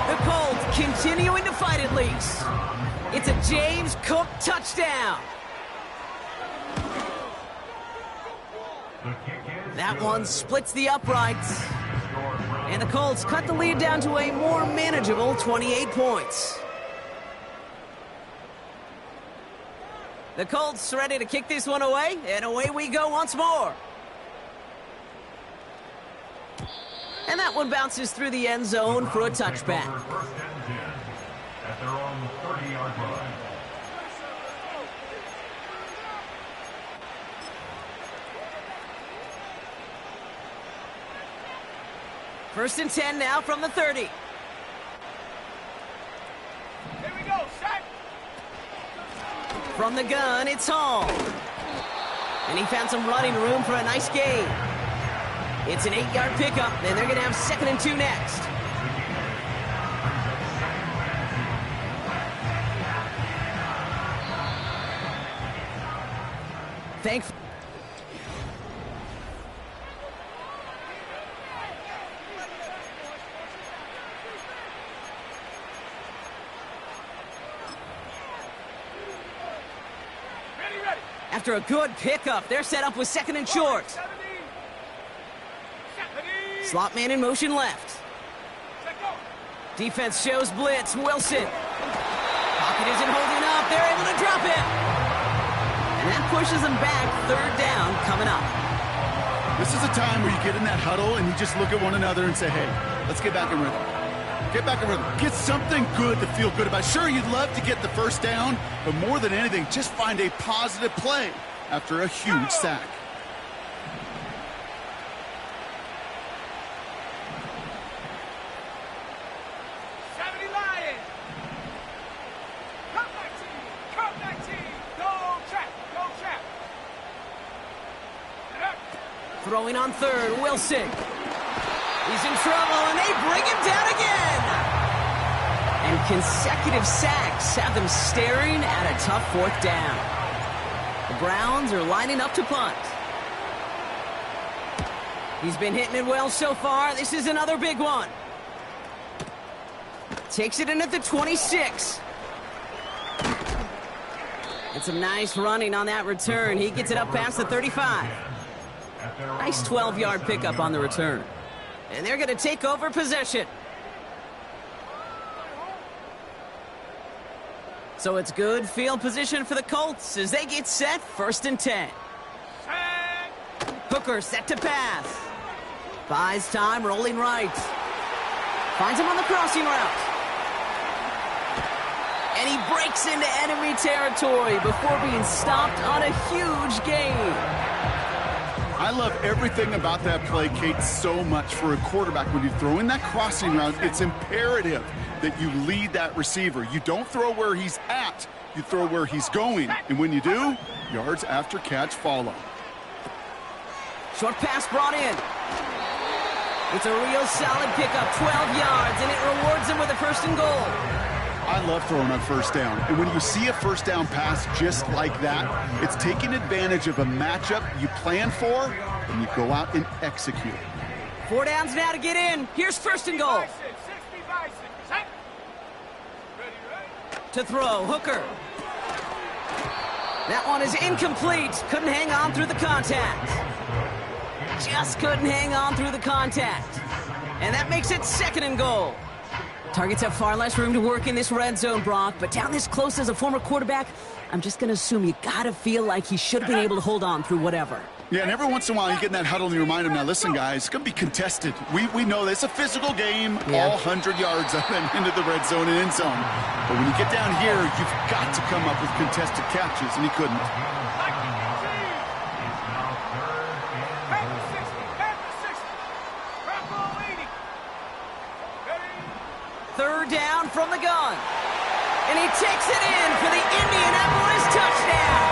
The Colts continuing to fight at least. It's a James Cook touchdown. That one splits the uprights. And the Colts cut the lead down to a more manageable 28 points. The Colts ready to kick this one away, and away we go once more. And that one bounces through the end zone for a touchback. 1st and 10 at their own 30-yard line. First and 10 now from the 30. Here we go, set. From the gun, it's Hall. And he found some running room for a nice gain. It's an 8-yard pickup, and they're going to have 2nd and 2 next. Thankfully. After a good pickup, they're set up with 2nd and short. Slot man in motion left. Defense shows blitz. Wilson. Pocket isn't holding up. They're able to drop it. And that pushes them back. 3rd down coming up. This is a time where you get in that huddle and you just look at one another and say, hey, let's get back in rhythm. Get back in rhythm. Get something good to feel good about. Sure, you'd love to get the 1st down, but more than anything, just find a positive play after a huge sack. Throwing on 3rd, Wilson. He's in trouble, and they bring him down again. And consecutive sacks have them staring at a tough fourth down. The Browns are lining up to punt. He's been hitting it well so far. This is another big one. Takes it in at the 26. And some nice running on that return. He gets it up past the 35. Nice 12-yard pickup on the return. And they're going to take over possession. So it's good field position for the Colts as they get set, 1st and 10. Hooker set to pass. Buys time, rolling right. Finds him on the crossing route. And he breaks into enemy territory before being stopped on a huge gain. I love everything about that play, Kate, so much for a quarterback. When you throw in that crossing route, it's imperative that you lead that receiver. You don't throw where he's at, you throw where he's going. And when you do, yards after catch follow. Short pass brought in. It's a real solid pickup, 12 yards, and it rewards him with a 1st and goal. I love throwing on 1st down. And when you see a 1st down pass just like that, it's taking advantage of a matchup you plan for, and you go out and execute. 4 downs now to get in. Here's 1st and goal. To throw, Hooker. That one is incomplete. Couldn't hang on through the contact. Just couldn't hang on through the contact. And that makes it 2nd and goal. Targets have far less room to work in this red zone, Brock, but down this close as a former quarterback, I'm just going to assume you got to feel like he should have been able to hold on through whatever. Yeah, and every once in a while you get in that huddle and you remind him, now listen, guys, it's going to be contested. We know this. It's a physical game, all 100 yards up and into the red zone and end zone. But when you get down here, you've got to come up with contested catches, and he couldn't. Third down from the gun. And he takes it in for the Indianapolis touchdown.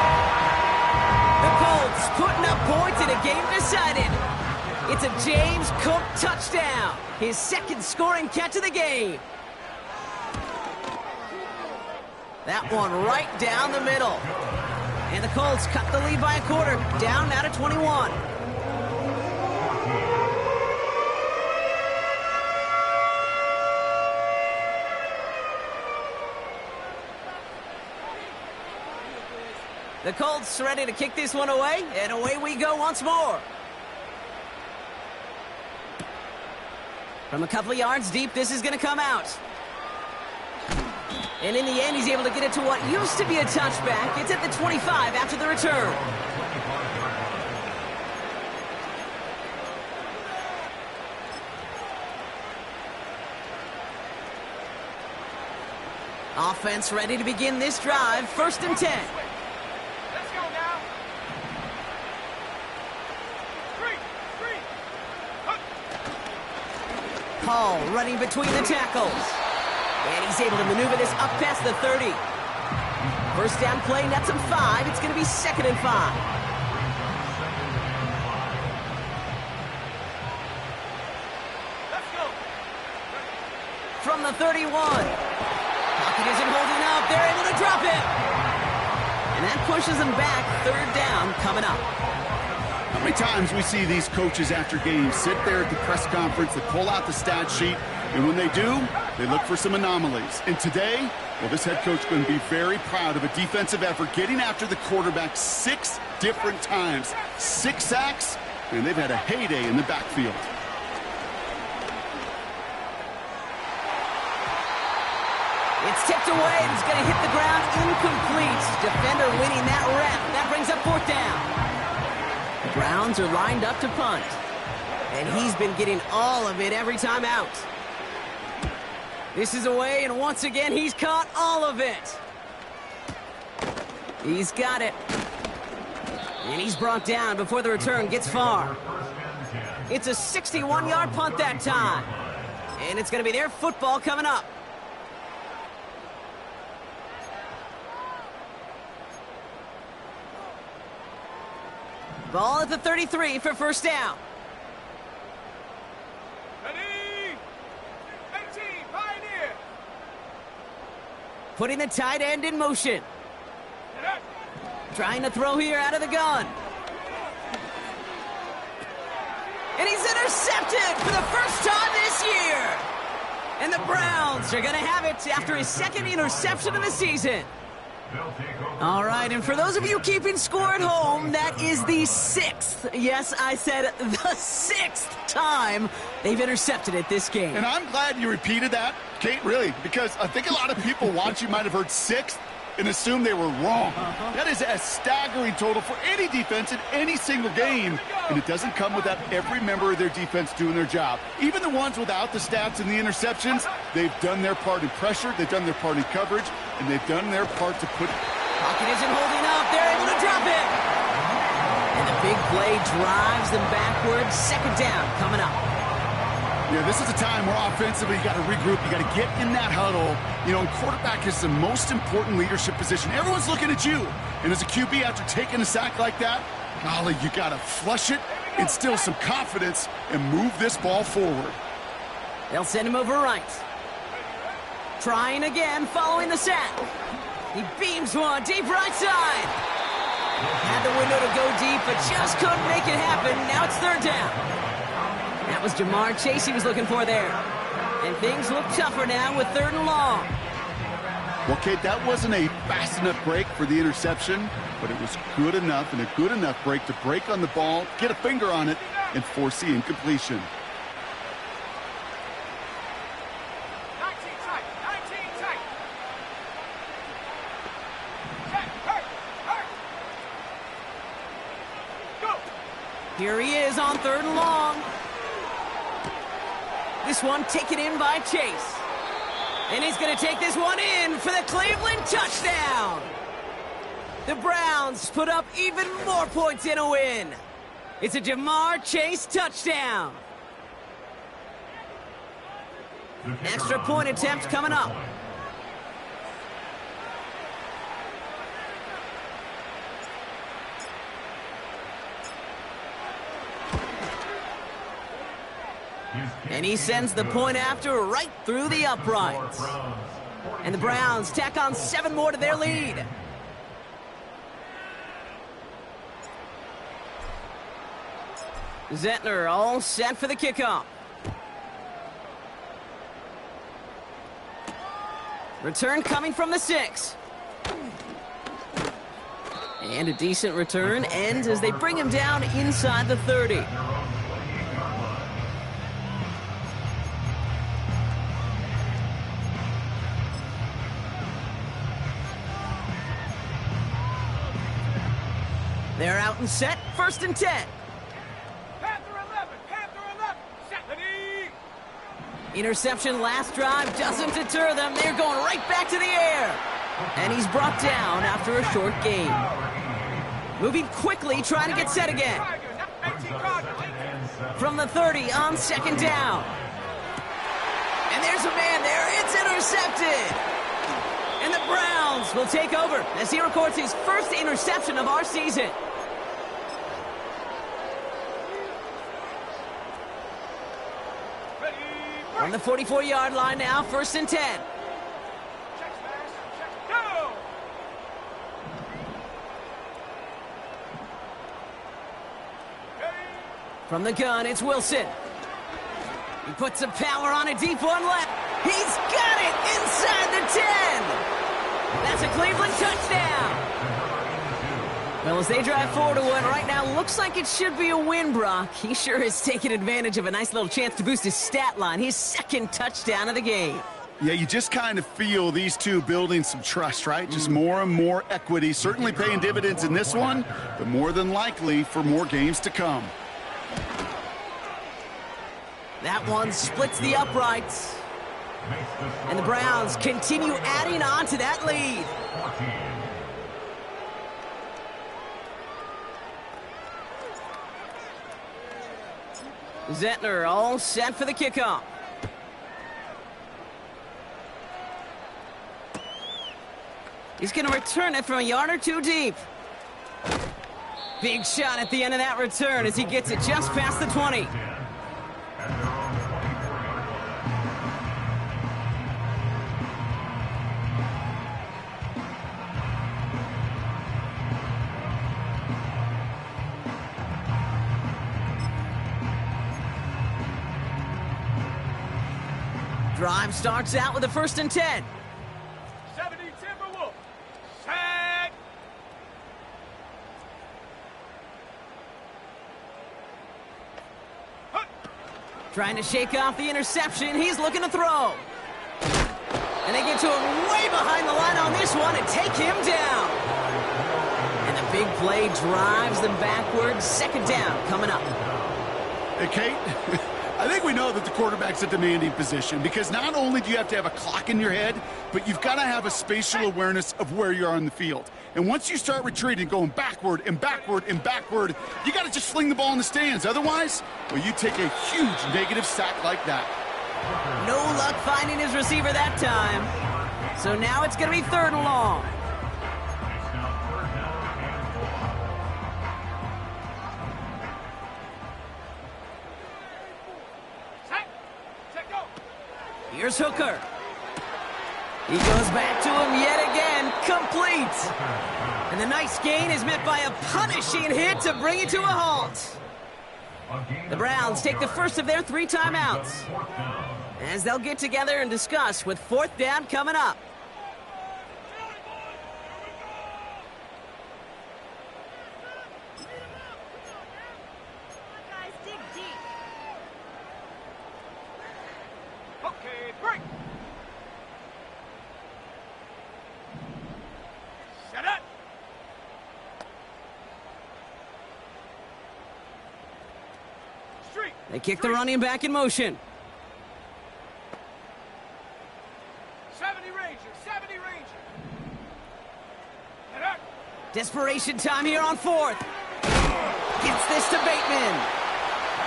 The Colts putting up points in a game decided. It's a James Cook touchdown. His 2nd scoring catch of the game. That one right down the middle. And the Colts cut the lead by a quarter. Down now to 21. The Colts ready to kick this one away, and away we go once more. From a couple of yards deep, this is going to come out. And in the end, he's able to get it to what used to be a touchback. It's at the 25 after the return. Offense ready to begin this drive, 1st and 10. Hall running between the tackles. And he's able to maneuver this up past the 30. 1st down play, nets him 5. It's going to be 2nd and 5. Let's go. From the 31. Pocket isn't holding up. They're able to drop it. And that pushes him back. 3rd down coming up. How many times we see these coaches after games sit there at the press conference, they pull out the stat sheet, and when they do, they look for some anomalies. And today, well, this head coach is going to be very proud of a defensive effort, getting after the quarterback 6 different times. 6 sacks, and they've had a heyday in the backfield. It's tipped away, and it's going to hit the ground incomplete. Defender winning that rep. That brings up 4th down. The Browns are lined up to punt. And he's been getting all of it every time out. This is away, and once again, he's caught all of it. He's got it. And he's brought down before the return gets far. It's a 61-yard punt that time. And it's going to be their football coming up. Ball at the 33 for 1st down. Ready? 18, Pioneer. putting the tight end in motion. Trying to throw here out of the gun. And he's intercepted for the first time this year. And the Browns are going to have it after his second interception of the season. All right, and for those of you keeping score at home, that is the 6th. Yes, I said the 6th time they've intercepted it this game. And I'm glad you repeated that, Kate, really, because I think a lot of people watching might have heard 6th and assumed they were wrong. That is a staggering total for any defense in any single game, and it doesn't come without every member of their defense doing their job. Even the ones without the stats and the interceptions, they've done their part in pressure, they've done their part in coverage, and they've done their part to put... Pocket isn't holding up. They're able to drop it. And the big play drives them backwards. Second down coming up. Yeah, this is a time where offensively you got to regroup, you got to get in that huddle. You know, and quarterback is the most important leadership position. Everyone's looking at you. And as a QB, after taking a sack like that, golly, you got to flush it, instill some confidence, and move this ball forward. They'll send him over right. Trying again, following the sack. He beams one deep right side. Had the window to go deep, but just couldn't make it happen. Now it's third down. That was Jamar Chase he was looking for there. And things look tougher now with third and long. Well, Kate, that wasn't a fast enough break for the interception, but it was good enough and a good enough break to break on the ball, get a finger on it, and force the incompletion. 19 tight. 19 tight. Hurt. Go. Here he is on third and long. This one taken in by Chase. And he's going to take this one in for the Cleveland touchdown. The Browns put up even more points in a win. It's a Jamar Chase touchdown. Extra point attempt coming up. And he sends the point after right through the uprights. And the Browns tack on 7 more to their lead. Zettler all set for the kickoff. Return coming from the 6. And a decent return ends as they bring him down inside the 30. They're out and set, 1st and 10. Panther 11. Set the knee. Interception last drive doesn't deter them. They're going right back to the air. And he's brought down after a short gain. Moving quickly, trying to get set again. From the 30 on 2nd down. And there's a man there. It's intercepted. And the Browns will take over as he records his first interception of our season. From the 44-yard line now, 1st and 10. Go. From the gun, it's Wilson. He puts some power on a deep one left. He's got it inside the 10. That's a Cleveland touchdown. Well, as they drive forward to one right now, looks like it should be a win, Brock. He sure has taken advantage of a nice little chance to boost his stat line. His 2nd touchdown of the game. Yeah, you just kind of feel these two building some trust, right? Just more and more equity. Certainly paying dividends in this one, but more than likely for more games to come. That one splits the uprights. And the Browns continue adding on to that lead. Zettler all set for the kickoff. He's going to return it from a yard or 2 deep. Big shot at the end of that return as he gets it just past the 20. drive starts out with a 1st and 10. 70 Timberwolves. Set. Trying to shake off the interception. He's looking to throw. And they get to him way behind the line on this one and take him down. And the big play drives them backwards. 2nd down coming up. Hey, Kate, I think we know that the quarterback's a demanding position because not only do you have to have a clock in your head, but you've got to have a spatial awareness of where you are on the field. And once you start retreating, going backward and backward and backward, you got to just fling the ball in the stands. Otherwise, well, you take a huge negative sack like that. No luck finding his receiver that time. So now it's going to be 3rd and long. Here's Hooker. He goes back to him yet again, complete. And the nice gain is met by a punishing hit to bring it to a halt. The Browns take the first of their 3 timeouts as they'll get together and discuss with 4th down coming up. Okay, break. Set up. Street. They kick the running back in motion. 70 Rangers. 70 Rangers. Set up. Desperation time here on 4th. Gets this to Bateman.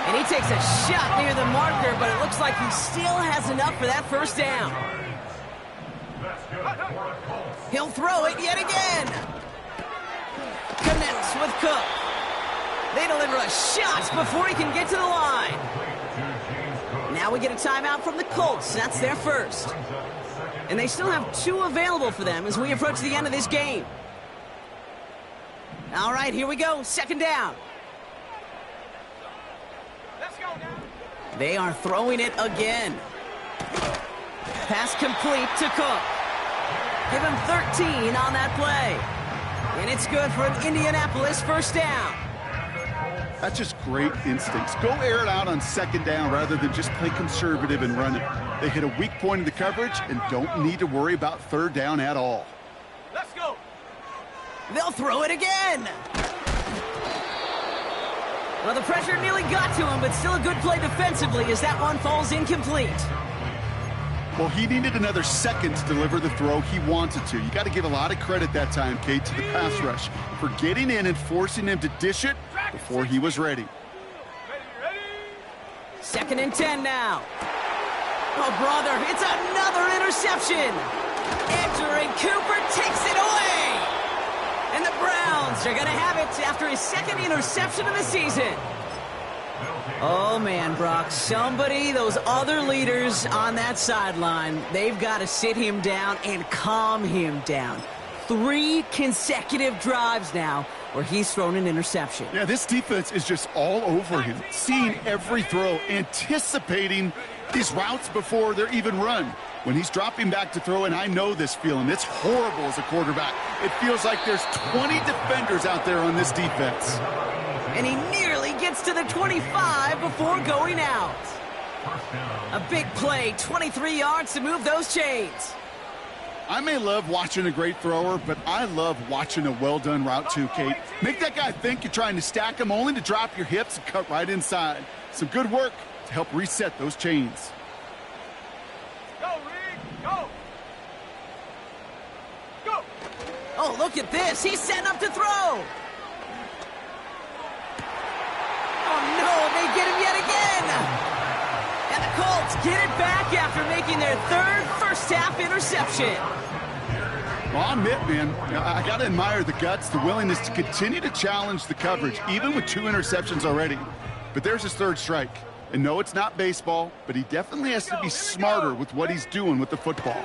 And he takes a shot near the marker, but it looks like he still has enough for that 1st down. He'll throw it yet again. Connects with Cook. They deliver a shot before he can get to the line. Now we get a timeout from the Colts. That's their first. And they still have 2 available for them as we approach the end of this game. All right, here we go. 2nd down. Let's go now. They are throwing it again. Pass complete to Cook. Give him 13 on that play. And it's good for an Indianapolis 1st down. That's just great instincts. Go air it out on 2nd down rather than just play conservative and run it. They hit a weak point in the coverage and don't need to worry about 3rd down at all. Let's go. They'll throw it again. Well, the pressure nearly got to him, but still a good play defensively as that one falls incomplete. Well, he needed another second to deliver the throw he wanted to. You got to give a lot of credit that time, Kate, to the pass rush for getting in and forcing him to dish it before he was ready. Ready. 2nd and 10 now. Oh, brother, it's another interception. Entering Cooper takes it away. And the Browns are going to have it after his 2nd interception of the season. Oh, man, Brock, those other leaders on that sideline, they've got to sit him down and calm him down. 3 consecutive drives now where he's thrown an interception. Yeah, this defense is just all over him, seeing every throw, anticipating these routes before they're even run. When he's dropping back to throw, and I know this feeling, it's horrible as a quarterback. It feels like there's 20 defenders out there on this defense. And he nearly gets to the 25 before going out. A big play, 23 yards to move those chains. I may love watching a great thrower, but I love watching a well-done route too, Kate. Make that guy think you're trying to stack him only to drop your hips and cut right inside. Some good work to help reset those chains. Go, Reed. Go. Go. Oh, look at this. He's setting up to throw. Oh, no, they get him yet again. And the Colts get it back after making their 3rd first-half interception. Well, I'll admit, man, I got to admire the guts, the willingness to continue to challenge the coverage, even with 2 interceptions already. But there's his 3rd strike. And no, it's not baseball, but he definitely has to be smarter with what he's doing with the football.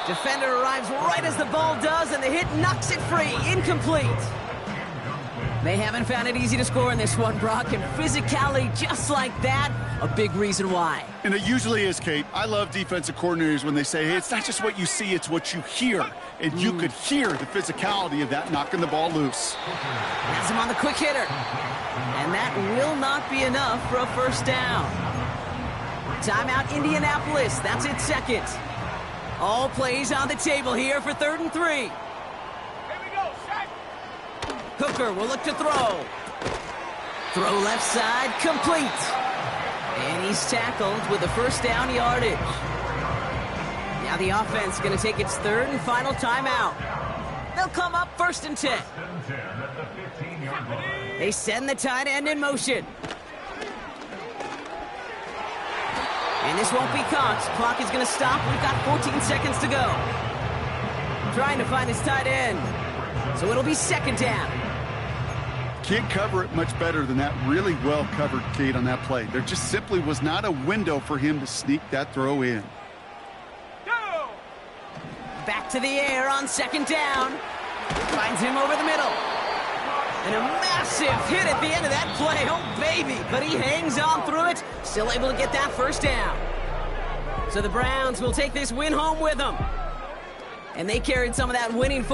Defender arrives right as the ball does, and the hit knocks it free. Incomplete. They haven't found it easy to score in this one, Brock, and physicality just like that a big reason why. And it usually is, Kate. I love defensive coordinators when they say, hey, it's not just what you see, it's what you hear. And you could hear the physicality of that knocking the ball loose. Has him on the quick hitter. And that will not be enough for a first down. Timeout, Indianapolis. That's its second. All plays on the table here for 3rd and 3. Here we go, set. Hooker will look to throw. Throw left side, complete. And he's tackled with the first down yardage. Now the offense going to take its 3rd and final timeout. They'll come up 1st and 10. At the 15-yard line. They send the tight end in motion. And this won't be caught. Clock is going to stop. We've got 14 seconds to go. Trying to find his tight end. So it'll be 2nd down. Can't cover it much better than that really well covered, Kate, on that play. There just simply was not a window for him to sneak that throw in. Go! Back to the air on 2nd down. Finds him over the middle. And a massive hit at the end of that play. Oh, baby. But he hangs on through it. Still able to get that first down. So the Browns will take this win home with them. And they carried some of that winning football